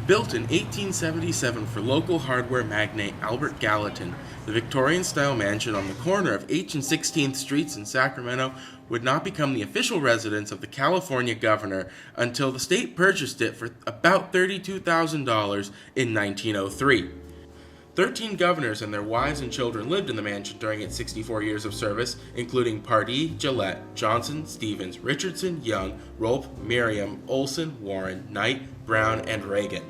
Built in 1877 for local hardware magnate Albert Gallatin, the Victorian-style mansion on the corner of H and 16th Streets in Sacramento would not become the official residence of the California governor until the state purchased it for about $32,000 in 1903. 13 governors and their wives and children lived in the mansion during its 64 years of service, including Pardee, Gillette, Johnson, Stevens, Richardson, Young, Rolph, Merriam, Olson, Warren, Knight, Brown, and Reagan.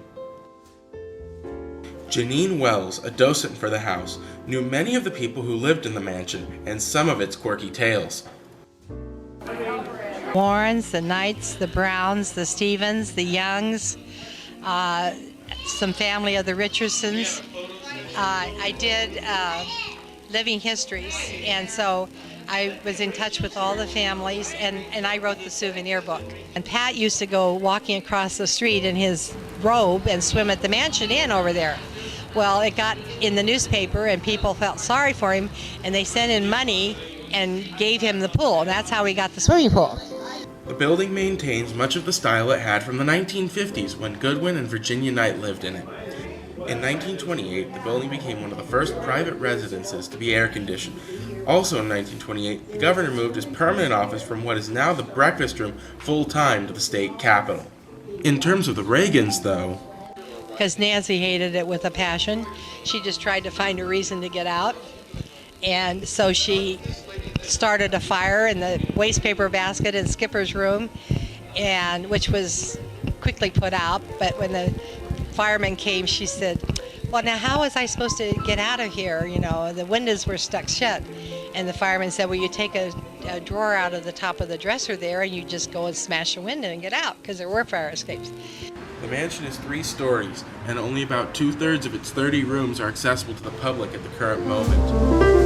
Janine Wells, a docent for the house, knew many of the people who lived in the mansion and some of its quirky tales. Warrens, the Knights, the Browns, the Stevens, the Youngs, some family of the Richardsons. I did living histories, and so I was in touch with all the families, and I wrote the souvenir book. And Pat used to go walking across the street in his robe and swim at the Mansion Inn over there. Well, it got in the newspaper, and people felt sorry for him, and they sent in money and gave him the pool. That's how he got the swimming pool. The building maintains much of the style it had from the 1950s when Goodwin and Virginia Knight lived in it. In 1928, the building became one of the first private residences to be air-conditioned. Also in 1928, the governor moved his permanent office from what is now the breakfast room full-time to the state capitol. In terms of the Reagans, though, because Nancy hated it with a passion. She just tried to find a reason to get out. And so she started a fire in the waste paper basket in Skipper's room, and which was quickly put out. But when the fireman came, she said, well, now how was I supposed to get out of here? You know, the windows were stuck shut. And the fireman said, well, you take a drawer out of the top of the dresser there, and you just go and smash a window and get out, because there were fire escapes. The mansion is 3 stories, and only about 2/3 of its 30 rooms are accessible to the public at the current moment.